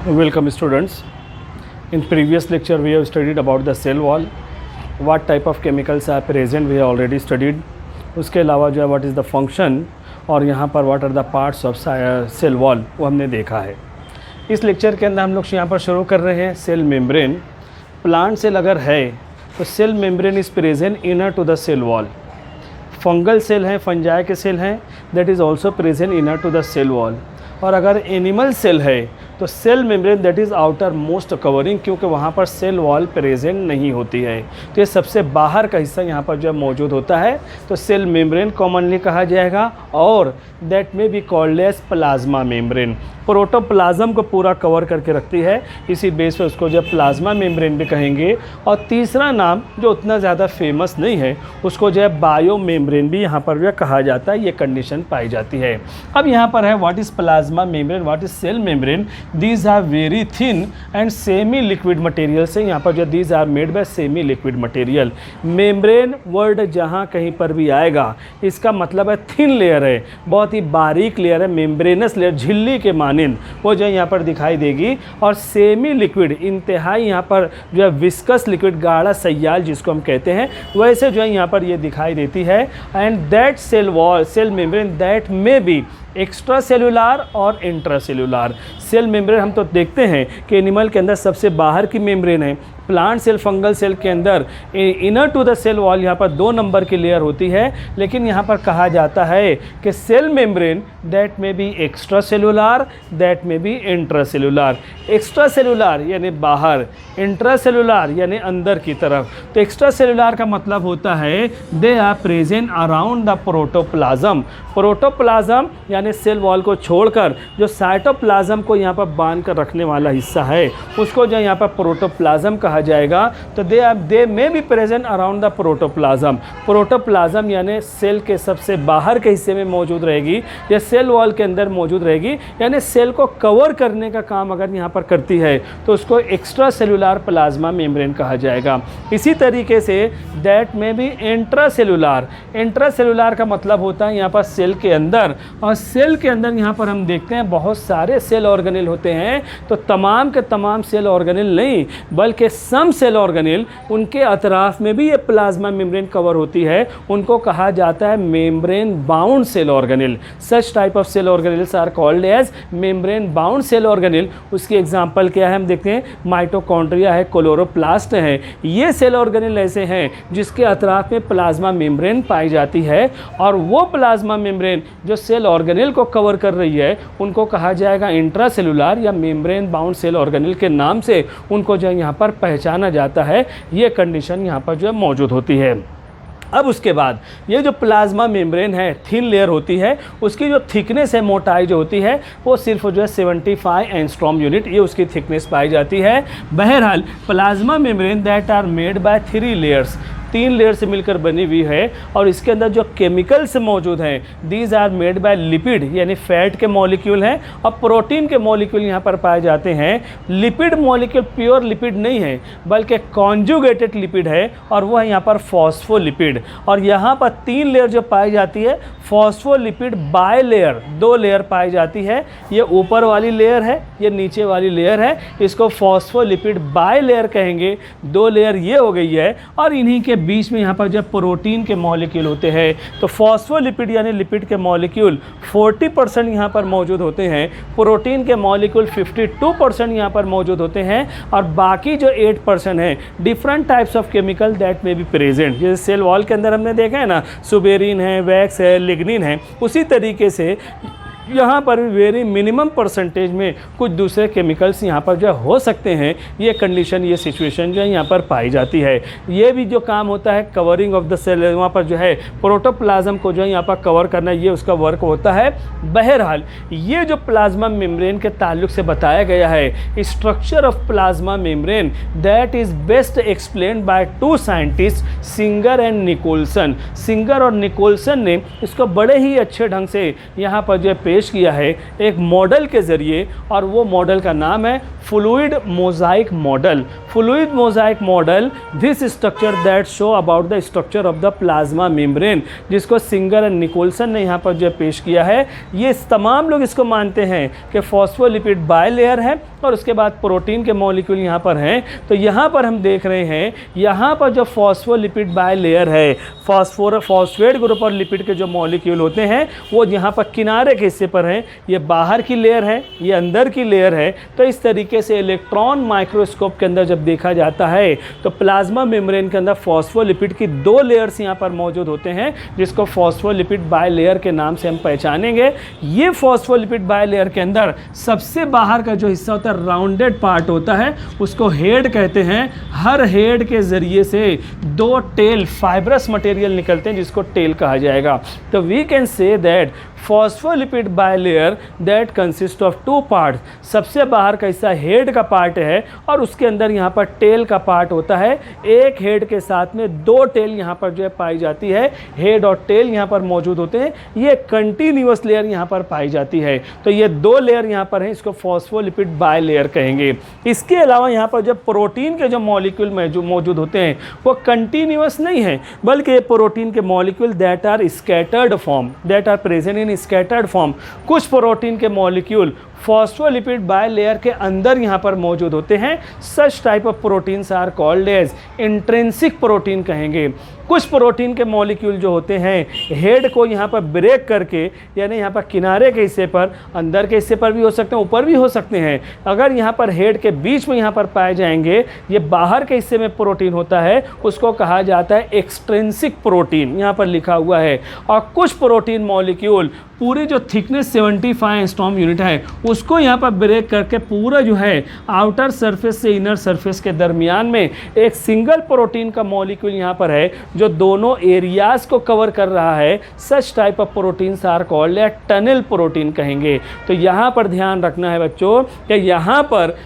Welcome students. In previous lecture we have studied about the cell wall. What type of chemicals are present we have already studied. उसके अलावा जो है what is the function और यहाँ पर what are the parts of cell wall वो हमने देखा है. इस लेक्चर के अंदर हम लोग यहाँ पर शुरू कर रहे हैं सेल मेम्ब्रेन. प्लांट सेल अगर है तो cell membrane is present inner to the cell wall. Fungal cell हैं, फंजाई के सेल हैं, that is also present inner to the cell wall. और अगर एनिमल सेल है तो cell membrane that is outermost covering, क्योंकि वहाँ पर सेल वॉल प्रेजेंट नहीं होती है. तो ये सबसे बाहर का हिस्सा यहाँ पर जो है मौजूद होता है, तो सेल मेम्ब्रेन कॉमनली कहा जाएगा. और that may be called as plasma membrane. Protoplasm को पूरा कवर करके रखती है, इसी बेस पर उसको जो प्लाज्मा मेम्ब्रेन भी कहेंगे. और तीसरा नाम जो उतना ज़्यादा फेमस नहीं है उसको जो है बायो मेम्ब्रेन भी यहाँ पर जो कहा जाता है. ये कंडीशन पाई जाती है. अब यहाँ पर है what is plasma membrane, what is cell membrane. These are very thin and semi liquid material से यहाँ पर जो these are made by semi liquid material. Membrane word जहाँ कहीं पर भी आएगा इसका मतलब है थिन लेयर है, बहुत ही बारीक लेयर है, मेम्ब्रेनस लेयर, झिल्ली के मानिंद वो जो है यहाँ पर दिखाई देगी. और सेमी लिक्विड इंतहाई यहाँ पर जो है विस्कस लिक्विड, गाढ़ा सयाल जिसको हम कहते हैं, वैसे जो है यहाँ पर ये दिखाई देती है. And that cell wall, cell membrane that may be extracellular और इंट्रासेलुलार. सेल मेम्ब्रेन हम तो देखते हैं कि एनिमल के अंदर सबसे बाहर की मेम्ब्रेन है. प्लांट सेल, फंगल सेल के अंदर inner to the cell wall यहाँ पर 2 नंबर की लेयर होती है. लेकिन यहाँ पर कहा जाता है कि cell membrane that may B extra cellular, that may B इंट्रासेलुलार. Extra cellular यानी बाहर, इंट्रासेलुलार यानी अंदर की तरफ. तो एक्स्ट्रा सेलुलार का मतलब होता है they are present around the protoplasm. Protoplasm यानी सेल वॉल को छोड़कर जो साइटोप्लाज्म को यहाँ पर बांध कर रखने वाला हिस्सा है उसको जो यहाँ पर प्रोटोप्लाज्म कहा जाएगा. तो they may be present around the protoplasm. Protoplasm यानी सेल के सबसे बाहर के हिस्से में मौजूद रहेगी या सेल वॉल के अंदर मौजूद रहेगी, यानी सेल को कवर करने का काम अगर यहाँ पर करती है तो उसको एक्स्ट्रा सेलुलार प्लाज्मा मेम्ब्रेन कहा जाएगा. इसी तरीके से दैट में भी इंट्रासेलुलार. इंट्रासेलुलार का मतलब होता है यहाँ पर सेल के अंदर, और सेल के अंदर यहाँ पर हम देखते हैं बहुत सारे सेल ऑर्गेनेल होते हैं. तो तमाम के तमाम सेल ऑर्गेनेल नहीं बल्कि सम सेल ऑर्गेनेल, उनके अतराफ में भी ये प्लाज्मा मेम्ब्रेन कवर होती है. उनको कहा जाता है membrane bound cell organelle. Such type of cell organelles are called as membrane bound cell organelle. उसकी एग्जांपल क्या है हम देखते हैं, माइटोकॉन्ड्रिया है, क्लोरोप्लास्ट है. ये सेल ऑर्गेनेल ऐसे हैं जिसके अतराफ में प्लाज्मा मेम्ब्रेन पाई जाती है. और वो प्लाज्मा मेम्ब्रेन जो सेल ऑर्गेनेल को कवर कर रही है उनको कहा जाएगा इंट्रासेलुलार या मेम्ब्रेन बाउंड सेल ऑर्गेनेल के नाम से उनको जो है यहाँ पर पहचाना जाता है. ये कंडीशन यहाँ पर जो है मौजूद होती है. अब उसके बाद ये जो प्लाज्मा मेम्ब्रेन है, थिन लेयर होती है, उसकी जो थिकनेस है, मोटाई जो होती है वो सिर्फ जो है 75 एंगस्ट्रॉम यूनिट, ये उसकी थिकनेस पाई जाती है. बहरहाल plasma membrane that are made by 3 layers, 3 layer से मिलकर बनी हुई है. और इसके अंदर जो केमिकल्स मौजूद हैं these are made by lipid यानी फैट के मॉलिक्यूल हैं, और प्रोटीन के मॉलिक्यूल यहाँ पर पाए जाते हैं. लिपिड मॉलिक्यूल प्योर लिपिड नहीं है बल्कि कॉन्जुगेटेड लिपिड है, और वो है यहाँ पर फॉस्फोलिपिड. और यहाँ पर 3 लेयर जो पाई जाती है फॉस्फोलिपिड बाय लेयर, 2 लेयर पाई जाती है. ये ऊपर वाली लेयर है, ये नीचे वाली लेयर है, इसको फॉस्फोलिपिड बाय लेयर कहेंगे. 2 लेयर ये हो गई है, और इन्हीं के बीच में यहाँ पर जब प्रोटीन के मॉलिक्यूल होते हैं तो फॉस्फोलिपिड यानी लिपिड के मॉलिक्यूल 40% यहाँ पर मौजूद होते हैं. प्रोटीन के मॉलिक्यूल 52% यहाँ पर मौजूद होते हैं. और बाकी जो 8% है different types of chemical that में भी प्रेजेंट. जैसे सेल वॉल के अंदर हमने देखा है ना, सुबेरिन है, वैक्स है, लिग्निन है, उसी तरीके से यहाँ पर भी वेरी मिनिमम परसेंटेज में कुछ दूसरे केमिकल्स यहाँ पर जो हो सकते हैं. ये कंडीशन, ये सिचुएशन जो है यहाँ पर पाई जाती है. ये भी जो काम होता है कवरिंग ऑफ द सेल, वहाँ पर जो है प्रोटोप्लाज्म को जो है यहाँ पर कवर करना, ये उसका वर्क होता है. बहरहाल ये जो प्लाज्मा मेम्ब्रेन के ताल्लुक से बताया गया है, structure of plasma membrane that is best explained by 2 scientist, Singer and Nicolson. Singer और निकोलसन ने इसको बड़े ही अच्छे ढंग से यहाँ पर जो पेश किया है एक मॉडल के ज़रिए, और वो मॉडल का नाम है fluid mosaic model. Fluid mosaic model, this structure that show about the structure of the plasma membrane, जिसको सिंगर एंड निकोलसन ने यहाँ पर जो पेश किया है. ये तमाम लोग इसको मानते हैं कि फॉस्फोलिपिड बाय लेयर है और उसके बाद प्रोटीन के मॉलिक्यूल यहाँ पर हैं। तो यहाँ पर हम देख रहे हैं यहाँ पर जो फॉस्फोलिपिड बाइलेयर है, फॉस्फेट ग्रुप और लिपिड के जो मॉलिक्यूल होते हैं वो यहाँ पर किनारे के हिस्से पर हैं। ये बाहर की लेयर है, ये अंदर की लेयर है। तो इस तरीके से इलेक्ट्रॉन माइक्रोस्कोप के अंदर जब देखा जाता है तो प्लाज्मा मेम्ब्रेन के अंदर फॉस्फोलिपिड की 2 लेयर्स यहाँ पर मौजूद होते हैं, जिसको फॉस्फोलिपिड बाइलेयर के नाम से हम पहचानेंगे। ये फॉस्फोलिपिड बाइलेयर के अंदर सबसे बाहर का जो हिस्सा होता है, राउंडेड पार्ट होता है, उसको हेड कहते हैं। हर हेड के जरिए से 2 टेल फाइब्रस मटेरियल निकलते हैं, जिसको टेल कहा जाएगा। तो we can say that phospholipid bilayer that consist of 2 parts. सबसे बाहर का हिस्सा हेड का पार्ट है और उसके अंदर यहाँ पर टेल का पार्ट होता है। एक हेड के साथ में 2 टेल यहाँ पर जो है पाई जाती है। हेड और टेल यहाँ पर मौजूद होते हैं। ये कंटिन्यूअस लेयर यहाँ पर पाई जाती है। तो ये 2 लेयर यहाँ पर हैं, इसको फॉस्फोलिपिड बाइलेयर कहेंगे। इसके अलावा यहाँ पर जब प्रोटीन के जो मॉलिक्यूल मौजूद होते हैं वो कंटिन्यूअस नहीं है, बल्कि प्रोटीन के molecule that are scattered form, that are present in scattered form. कुछ प्रोटीन के मॉलिक्यूल फॉस्फोलिपिड बाइलेयर के अंदर यहाँ पर मौजूद होते हैं। Such type of proteins are called as intrinsic protein कहेंगे। कुछ प्रोटीन के मॉलिक्यूल जो होते हैं हेड को यहाँ पर ब्रेक करके, यानी यहाँ पर किनारे के हिस्से पर, अंदर के हिस्से पर भी हो सकते हैं, ऊपर भी हो सकते हैं। अगर यहाँ पर हेड के बीच में यहाँ पर पाए जाएंगे, ये बाहर के हिस्से में प्रोटीन होता है, उसको कहा जाता है एक्सट्रिंसिक प्रोटीन, यहाँ पर लिखा हुआ है। और कुछ प्रोटीन मॉलिक्यूल पूरी जो थिकनेस 75 एंगस्ट्रॉम यूनिट है उसको यहाँ पर ब्रेक करके पूरा जो है आउटर सरफेस से इनर सरफेस के दरमियान में एक सिंगल प्रोटीन का मॉलिक्यूल यहाँ पर है जो दोनों एरियाज को कवर कर रहा है। Such type of proteins are called tunnel protein कहेंगे। तो यहाँ पर ध्यान रखना है बच्चों कि यहाँ पर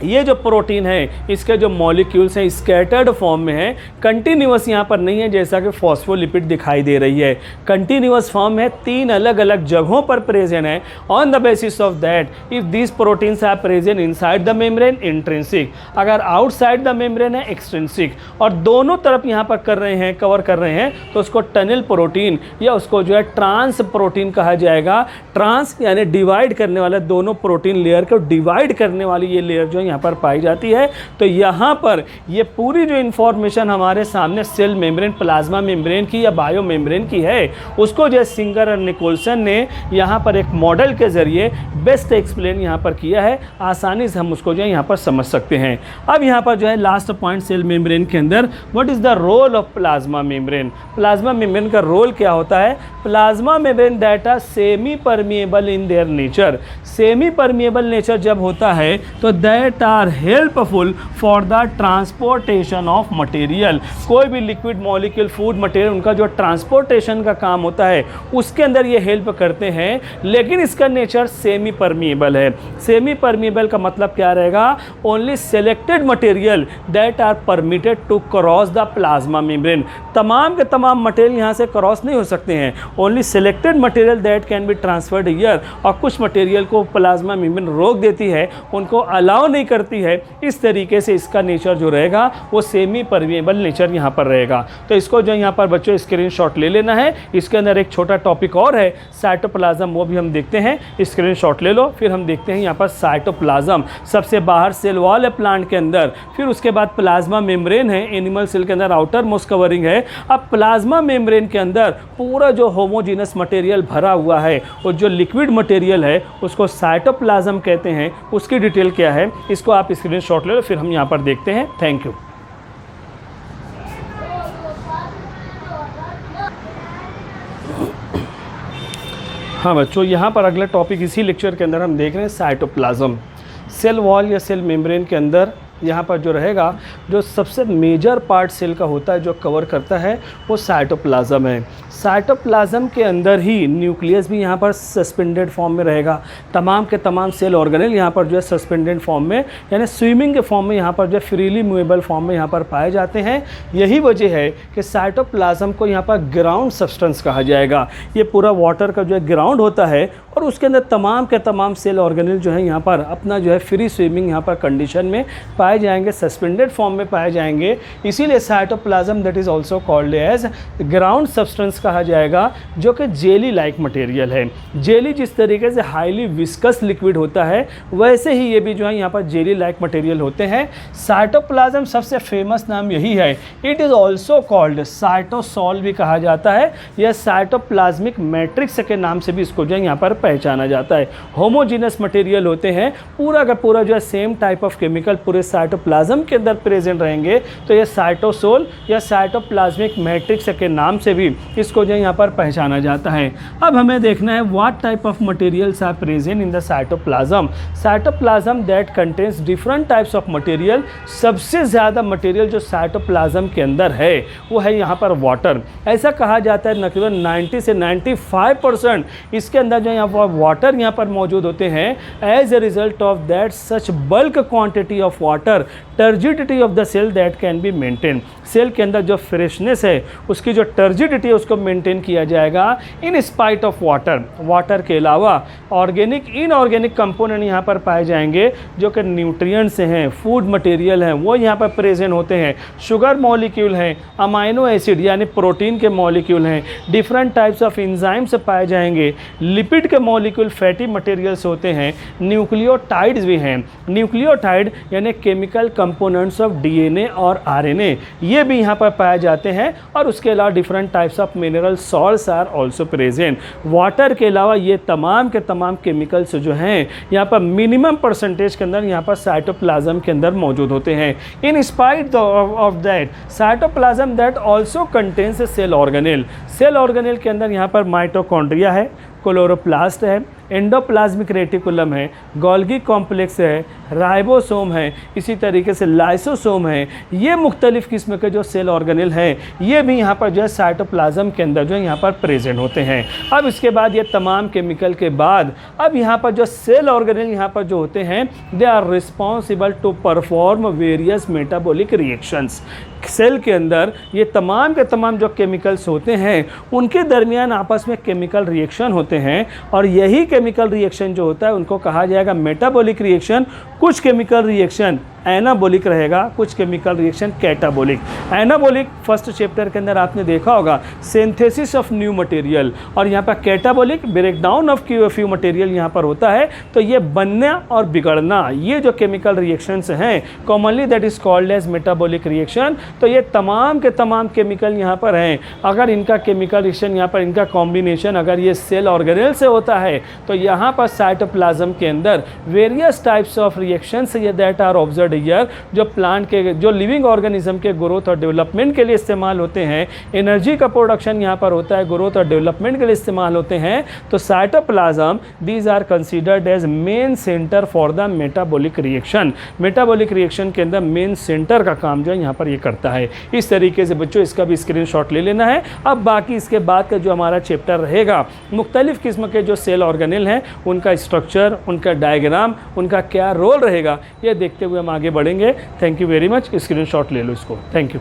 ये जो प्रोटीन है इसके जो मॉलिक्यूल्स हैं स्कैटर्ड फॉर्म में है, कंटिन्यूअस यहाँ पर नहीं है जैसा कि फॉस्फोलिपिड दिखाई दे रही है। कंटिन्यूअस फॉर्म है, 3 अलग अलग जगहों पर प्रेजेंट है। On the basis of that if this proteins are present inside the membrane intrinsic, अगर आउटसाइड द मेम्ब्रेन है एक्सट्रिंसिक, और दोनों तरफ यहाँ पर कर रहे हैं, कवर कर रहे हैं, तो उसको टनल प्रोटीन या उसको जो है ट्रांस प्रोटीन कहा जाएगा। ट्रांस यानी डिवाइड करने वाला, दोनों प्रोटीन लेयर को डिवाइड करने वाली ये लेयर जो यहाँ पर पाई जाती है। तो यहाँ पर ये पूरी जो इंफॉर्मेशन हमारे सामने सेल मेम्ब्रेन, प्लाज्मा मेम्ब्रेन की या बायो मेम्ब्रेन की है, उसको जो सिंगर और निकोलसन ने यहाँ पर एक मॉडल के जरिए बेस्ट एक्सप्लेन यहाँ पर किया है। आसानी से हम उसको जो है यहाँ पर समझ सकते हैं। अब यहाँ पर जो है लास्ट पॉइंट सेल मेम्ब्रेन के अंदर, what is the role of plasma membrane. Plasma membrane का रोल क्या होता है? Plasma membrane that are semi permeable in their nature. Semi permeable nature जब होता है तो दैट आर helpful for the transportation of material. कोई भी लिक्विड मॉलिक्यूल, फूड मटेरियल, उनका जो ट्रांसपोर्टेशन का काम होता है उसके अंदर ये हेल्प करते हैं, लेकिन इसका नेचर सेमी परमिएबल है। सेमी परमिएबल का मतलब क्या रहेगा? Only selected material that are permitted to cross the plasma membrane. तमाम के तमाम मटेरियल यहाँ से क्रॉस नहीं हो सकते हैं। Only selected material that can be transferred here, और कुछ मटेरियल को प्लाज्मा मेम्ब्रेन रोक देती है, उनको अलाउ नहीं करती है। इस तरीके से इसका नेचर जो रहेगा वो सेमी परमिएबल नेचर यहाँ पर रहेगा। तो इसको जो यहाँ पर बच्चों स्क्रीनशॉट ले लेना है। इसके अंदर एक छोटा टॉपिक और है साइटोप्लाज्म, वो भी हम देखते हैं। स्क्रीनशॉट ले लो, फिर हम देखते हैं यहाँ पर साइटोप्लाज्म। सबसे बाहर सेल वॉल है प्लांट के अंदर, फिर उसके बाद प्लाज्मा मेम्ब्रेन है, एनिमल सेल के अंदर आउटर मोस्ट कवरिंग है। अब प्लाज्मा मेम्ब्रेन के अंदर पूरा जो होमोजीनस मटेरियल भरा हुआ है, और जो लिक्विड मटेरियल है उसको साइटोप्लाज्म कहते हैं। उसकी डिटेल क्या है इसको आप स्क्रीनशॉट ले लो, फिर हम यहाँ पर देखते हैं। Thank you. हाँ बच्चों, यहाँ पर अगला टॉपिक इसी लेक्चर के अंदर हम देख रहे हैं साइटोप्लाज्म। सेल वॉल या सेल मेम्ब्रेन के अंदर यहाँ पर जो रहेगा, जो सबसे मेजर पार्ट सेल का होता है जो कवर करता है, वो साइटोप्लाज्म है। साइटोप्लाज्म के अंदर ही न्यूक्लियस भी यहाँ पर सस्पेंडेड फॉर्म में रहेगा। तमाम के तमाम सेल ऑर्गेनेल यहाँ पर जो है सस्पेंडेड फॉर्म में, यानी स्विमिंग के फॉर्म में यहाँ पर जो फ्रीली मूवेबल फॉर्म में यहाँ पर पाए जाते हैं। यही वजह है कि साइटोप्लाज्म को यहाँ पर ग्राउंड सब्सटेंस कहा जाएगा। ये पूरा वाटर का जो है ग्राउंड होता है, और उसके अंदर तमाम के तमाम सेल ऑर्गेनेल जो है यहाँ पर अपना जो है फ्री स्विमिंग यहाँ पर कंडीशन में पाए जाएंगे, सस्पेंडेड फॉर्म में पाए जाएंगे। इसीलिए cytoplasm that is also called as ground substance कहा जाएगा, जो कि जेली लाइक मटेरियल है। जेली जिस तरीके से हाईली विस्कस लिक्विड होता है, वैसे ही ये भी जो है यहाँ पर जेली लाइक मटेरियल होते हैं। साइटोप्लाज्म सबसे फेमस नाम यही है। It is also called cytosol भी कहा जाता है, या साइटोप्लाज्मिक मैट्रिक्स के नाम से भी इसको जो है यहाँ पर पहचाना जाता है। होमोजीनस मटेरियल होते हैं, पूरा का पूरा जो है सेम टाइप ऑफ केमिकल पूरे साइटोप्लाज्म के अंदर प्रेजेंट रहेंगे, तो ये साइटोसोल या साइटोप्लाज्मिक मैट्रिक्स के नाम से भी इसको जो है यहाँ पर पहचाना जाता है। अब हमें देखना है what type of materials are present in the cytoplasm. Cytoplasm that contains different types of material. सबसे ज़्यादा मटेरियल जो साइटोप्लाज्म के अंदर है वो है यहाँ पर वाटर। ऐसा कहा जाता है तकरीबन 90 से 95% इसके अंदर जो यहाँ पर वाटर यहाँ पर मौजूद होते हैं। As a result of that such bulk quantity of water turgidity of the cell that can be maintain. Cell के अंदर जो फ्रेशनेस है, उसकी जो टर्जिडिटी है, उसको मेंटेन किया जाएगा इन स्पाइट ऑफ वाटर। वाटर के अलावा ऑर्गेनिक इनऑर्गेनिक कंपोनेंट यहाँ पर पाए जाएंगे, जो कि न्यूट्रिएंट्स हैं, फूड मटेरियल हैं, वो यहाँ पर प्रेजेंट होते हैं। शुगर मॉलिक्यूल हैं, अमाइनो एसिड यानी प्रोटीन के मॉलिक्यूल हैं, डिफरेंट टाइप्स ऑफ एंजाइम्स पाए जाएंगे, लिपिड के मॉलिक्यूल फैटी मटेरियल्स होते हैं, न्यूक्लियोटाइड्स भी हैं। न्यूक्लियोटाइड यानी केमिकल कंपोनेंट्स ऑफ डीएनए और आरएनए, ये भी यहाँ पर पाए जाते हैं। और उसके अलावा different types of mineral salts are also present. Water के अलावा ये तमाम के तमाम केमिकल्स जो हैं यहाँ पर मिनिमम परसेंटेज के अंदर यहाँ पर साइटोप्लाज्म के अंदर मौजूद होते हैं। In spite of that cytoplasm that also contains cell organelle. Cell organelle के अंदर यहाँ पर माइटोकॉन्ड्रिया है, क्लोरोप्लास्ट है, एंडोप्लाज्मिक रेटिकुलम है, गोल्गी कॉम्प्लेक्स है, राइबोसोम है, इसी तरीके से लाइसोसोम है। ये मुख्तलिफ़ किस्म के जो सेल ऑर्गेनेल हैं, ये भी यहाँ पर जो है साइटोप्लाज्म के अंदर जो है यहाँ पर प्रेजेंट होते हैं। अब इसके बाद ये तमाम केमिकल के बाद अब यहाँ पर जो सेल ऑर्गेनेल यहाँ पर जो होते हैं, they are responsible to perform various metabolic reactions. Cell के अंदर ये तमाम के तमाम जो केमिकल्स होते हैं, उनके दरमियान आपस में केमिकल रिएक्शन होते हैं, और यही केमिकल रिएक्शन जो होता है उनको कहा जाएगा मेटाबॉलिक रिएक्शन। कुछ केमिकल रिएक्शन एनाबॉलिक रहेगा, कुछ chemical reaction catabolic. Anabolic first chapter के अंदर आपने देखा होगा, सिंथेसिस ऑफ न्यू मटेरियल, और यहाँ पर catabolic breakdown of few material यहाँ पर होता है। तो ये बनना और बिगड़ना, ये जो केमिकल रिएक्शंस हैं, commonly that is called as metabolic reaction. तो ये तमाम के तमाम केमिकल यहाँ पर हैं। अगर इनका केमिकल रिएक्शन यहाँ पर इनका कॉम्बिनेशन अगर ये सेल ऑर्गेनेल से होता है, तो यहाँ पर साइटोप्लाज्म के अंदर वेरियस टाइप्स ऑफ रिएक्शंस ये दैट आर ऑब्जर्व ईयर, जो प्लांट के जो लिविंग ऑर्गेनिज्म के ग्रोथ और डेवलपमेंट के लिए इस्तेमाल होते हैं। एनर्जी का प्रोडक्शन यहाँ पर होता है, ग्रोथ और डेवलपमेंट के लिए इस्तेमाल होते हैं। तो cytoplasm these are considered as main centre for the metabolic reaction. Metabolic reaction के अंदर मेन सेंटर का काम जो है यहाँ पर ये करता है। इस तरीके से बच्चों इसका भी स्क्रीनशॉट ले लेना है। अब बाकी इसके बाद का जो हमारा चैप्टर रहेगा, मुख्तलिफ किस्म के जो सेल ऑर्गेनेल हैं, उनका स्ट्रक्चर, उनका डायग्राम, उनका क्या रोल रहेगा, ये देखते हुए हम आगे बढ़ेंगे। Thank you very much. Screenshot ले लो इसको। Thank you.